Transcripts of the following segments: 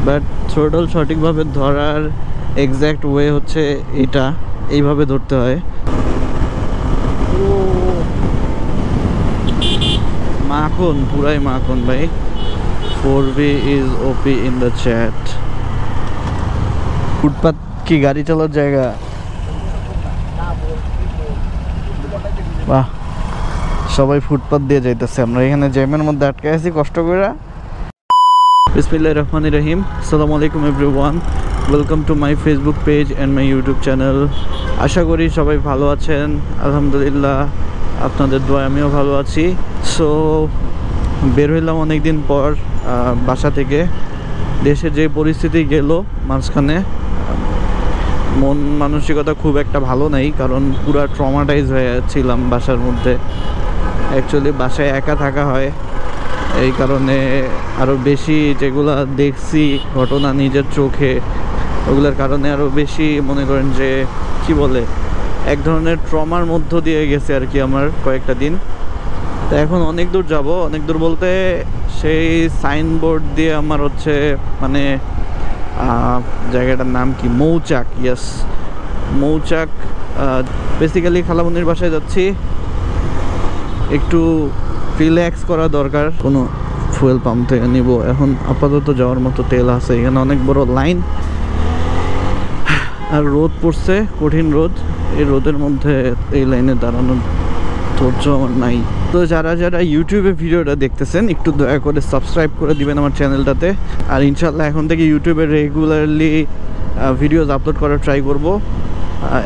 But throttle সঠিকভাবে ধরার exact way হচ্ছে এটা, এইভাবে ধরতে হয়। মাখন, পুরাই মাখন ভাই। 4B is OP in the chat। ফুটপাত কি গাড়ি চালার জায়গা? বাহ, সবাই ফুটপাত দিয়ে যাইতেছে, আমরা এখানে জ্যামের মধ্যে আটকে আছি কষ্ট করে। বিসমিল্লাহির রহমানির রহিম। আসসালামু আলাইকুম everyone, welcome to my Facebook page and my YouTube channel. আশা করি সবাই ভালো আছেন, আলহামদুলিল্লাহ আপনাদের দোয়ায় আমিও ভালো আছি। সো বের হইলাম অনেকদিন পর বাসা থেকে। দেশে যে পরিস্থিতি গেল মাঝখানে, মন মানসিকতা খুব একটা ভালো নাই, কারণ পুরা ট্রমাটাইজ হয়েছিলাম বাসার মধ্যে। অ্যাকচুয়ালি বাসায় একা থাকা হয়, এই কারণে আরও বেশি যেগুলো দেখছি ঘটনা নিজের চোখে, ওগুলোর কারণে আরও বেশি মনে করেন যে কি বলে, এক ধরনের ট্রমার মধ্য দিয়ে গেছে আর কি আমার কয়েকটা দিন। তো এখন অনেক দূর যাব, অনেক দূর বলতে সেই সাইনবোর্ড দিয়ে আমার হচ্ছে মানে জায়গাটার নাম কি, মৌচাক। ইয়েস, মৌচাক। বেসিক্যালি খালামুনির বাসায় যাচ্ছি, একটু রিল্যাক্স করা দরকার। কোনো ফুয়েল পাম্প থেকে নিব। এখন আপাতত যাওয়ার মতো তেল আছে, এখানে অনেক বড় লাইন, আর রোদ পড়ছে, কঠিন রোদ। এই রোদের মধ্যে এই লাইনে দাঁড়ানোর ধৈর্য আমার নাই। তো যারা যারা ইউটিউবে ভিডিওটা দেখতেছেন, একটু দয়া করে সাবস্ক্রাইব করে দিবেন আমার চ্যানেলটাতে। আর ইনশাল্লাহ এখন থেকে ইউটিউবে রেগুলারলি ভিডিওস আপলোড করার ট্রাই করব।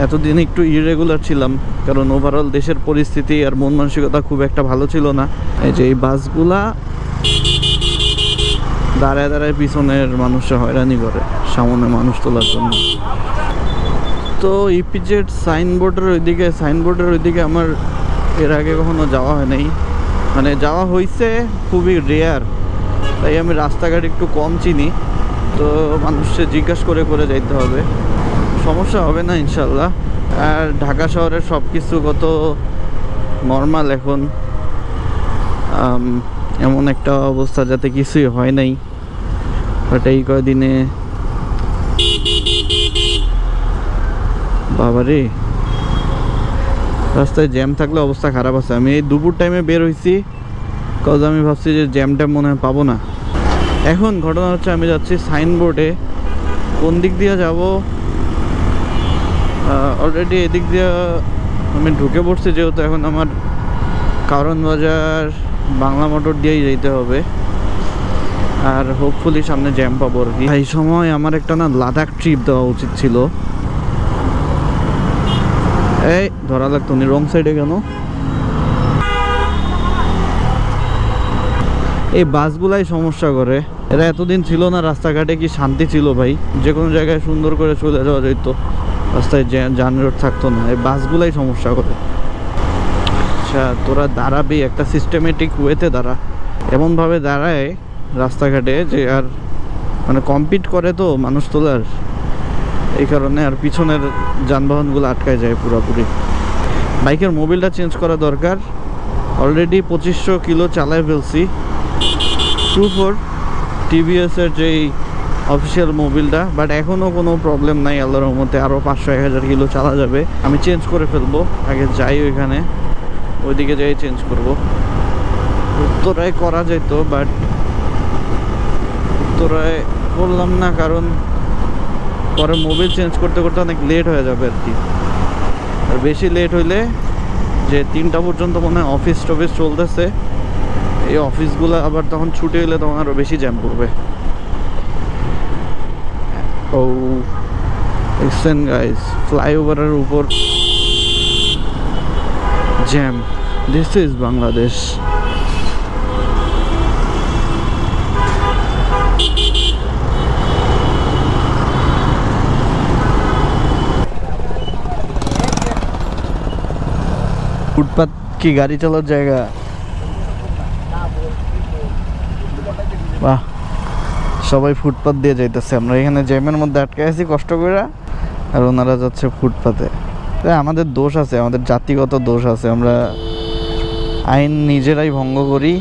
এতদিন একটু ইরেগুলার ছিলাম, কারণ ওভারঅল দেশের পরিস্থিতি আর মন মানসিকতা খুব একটা ভালো ছিল না। এই যে এই বাসগুলা দাঁড়ায় দাঁড়ায় পিছনের মানুষরা হয়রানি করে সামনে মানুষ তোলার জন্য। তো ইপিজেড সাইনবোর্ডের ওইদিকে আমার এর আগে কখনো যাওয়া হয় নাই, মানে যাওয়া হয়েছে খুবই রেয়ার, তাই আমি রাস্তাঘাট একটু কম চিনি। তো মানুষকে জিজ্ঞাসা করে করে যাইতে হবে, সমস্যা হবে না ইনশাল্লাহ। আর ঢাকা শহরের সব কিছু কত নর্মাল এখন, এমন একটা অবস্থা যাতে কিছুই হয় নাই। বাট এই কয়দিনে বাবারে, রাস্তায় জ্যাম থাকলে অবস্থা খারাপ আছে। আমি এই দুপুর টাইমে বের হয়েছি, কজ আমি ভাবছি যে জ্যামটা মনে হয় পাবো না। এখন ঘটনা হচ্ছে আমি যাচ্ছি সাইনবোর্ডে, কোন দিক দিয়ে যাব। অলরেডি এদিক দিয়ে আমি ঢুকে পড়ছি, যেহেতু এখন আমার কারণ বাজার বাংলা মোটর দিয়েই যেতে হবে, আর হোপফুলি সামনে জ্যাম পাবো আর কি। এই সময় আমার একটা না লাদাখ ট্রিপ দেওয়া উচিত ছিল। এই ধরা লাগতো নি, রং সাইডে কেন? এই বাসগুলাই সমস্যা করে, এরা এতদিন ছিল না রাস্তাঘাটে, কি শান্তি ছিল ভাই, যে কোনো জায়গায় সুন্দর করে চলে যাওয়া যেত, রাস্তায় যানজট থাকতো না। এই বাসগুলাই সমস্যা করে। আচ্ছা তোরা দাঁড়াবি একটা সিস্টেমেটিক ওয়েতে দাঁড়া, এমনভাবে দাঁড়ায় রাস্তাঘাটে যে আর মানে কম্পিট করে তো মানুষ তোলার, এই কারণে আর পিছনের যানবাহনগুলো আটকায় যায় পুরোপুরি। বাইকের মোবিলটা চেঞ্জ করা দরকার, অলরেডি 2500 কিলো চালায় ফেলছি। 24 টিভিএসের যেই অফিসিয়াল মোবিলটা, বাট এখনও কোনো প্রবলেম নাই আল্লাহর রহমতে, আরও 500-1000 কিলো চালা যাবে। আমি চেঞ্জ করে ফেলবো, আগে যাই ওইখানে, ওইদিকে যাই চেঞ্জ করব। উত্তরায় করা যেত, বাট উত্তরায় করলাম না, কারণ পরে মোবিল চেঞ্জ করতে করতে অনেক লেট হয়ে যাবে আর কি। আর বেশি লেট হইলে, যে 3টা পর্যন্ত মনে হয় অফিস টফিস চলতেছে, এই অফিসগুলো আবার তখন ছুটি হলে তখন আরও বেশি জ্যাম পড়বে। ও দেখছেন গাইস, ফ্লাইওভারের উপর jam. This is Bangladesh. Footpath কি গাড়ি চালার জায়গা? বাহ, সবাই ফুটপাত দিয়ে যাইতেছে, আমরা এখানে জ্যামের মধ্যে আটকে আছি কষ্ট করে, আর ওনারা যাচ্ছে ফুটপাতে। আমাদের দোষ আছে, আমাদের জাতিগত দোষ আছে, আমরা আইন নিজেরাই ভঙ্গ করি।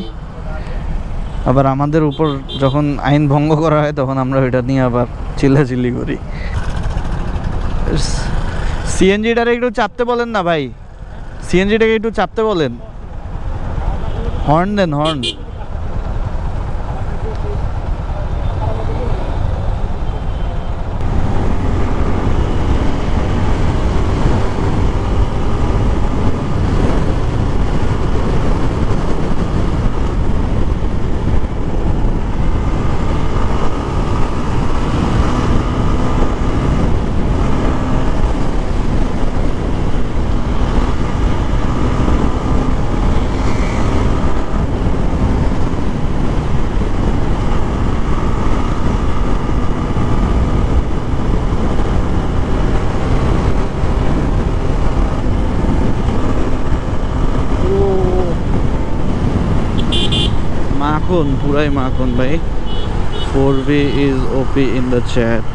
আবার আমাদের উপর যখন আইন ভঙ্গ করা হয় তখন আমরা ওইটা নিয়ে আবার চিল্লাচিল্লি করি। সিএনজিটারে একটু চাপতে বলেন না ভাই, সিএনজিটাকে একটু চাপতে বলেন, হর্ন দেন, হর্ন। মাখন, পুরাই মাখন ভাই। 4V is OP in the chat.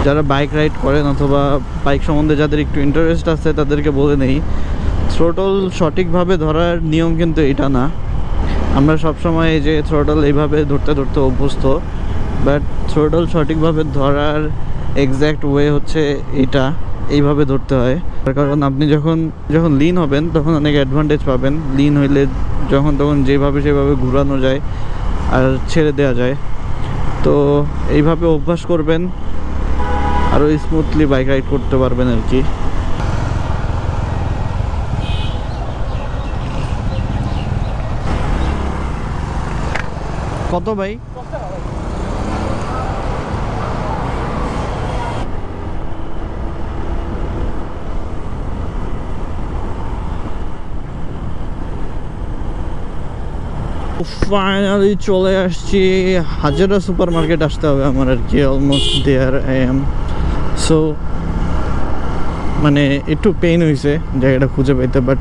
যারা বাইক রাইড করেন অথবা বাইক সম্বন্ধে যাদের একটু ইন্টারেস্ট আছে তাদেরকে বলে নেই, থ্রোটল সঠিকভাবে ধরার নিয়ম কিন্তু এটা না। আমরা সবসময় এই যে থ্রোটল এইভাবে ধরতে ধরতে অভ্যস্ত, বাট থ্রোটল সঠিকভাবে ধরার এক্স্যাক্ট ওয়ে হচ্ছে এটা, এইভাবে ধরতে হয়। তার কারণ আপনি যখন লিন হবেন তখন অনেক অ্যাডভান্টেজ পাবেন। লিন হইলে যখন তখন যেভাবে সেভাবে ঘোরানো যায় আর ছেড়ে দেওয়া যায়। তো এইভাবে অভ্যাস করবেন, আরও স্মুথলি বাইক রাইড করতে পারবেন আর কি। কত ভাই? ফাইনালি চলে আসছি হাজারা সুপার মার্কেট। আসতে হবে আমার আর কি, almost there I am. So মানে একটু পেইন হয়েছে জায়গাটা খুঁজে পাইতে, বাট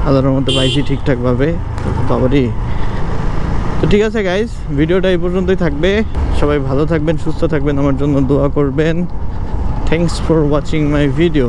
আল্লাহর মধ্যে পাইছি ঠিকঠাকভাবে। বাবারই। তো ঠিক আছে গাইজ, ভিডিওটা এই পর্যন্তই থাকবে। সবাই ভালো থাকবেন, সুস্থ থাকবেন, আমার জন্য দোয়া করবেন। Thanks for watching my video.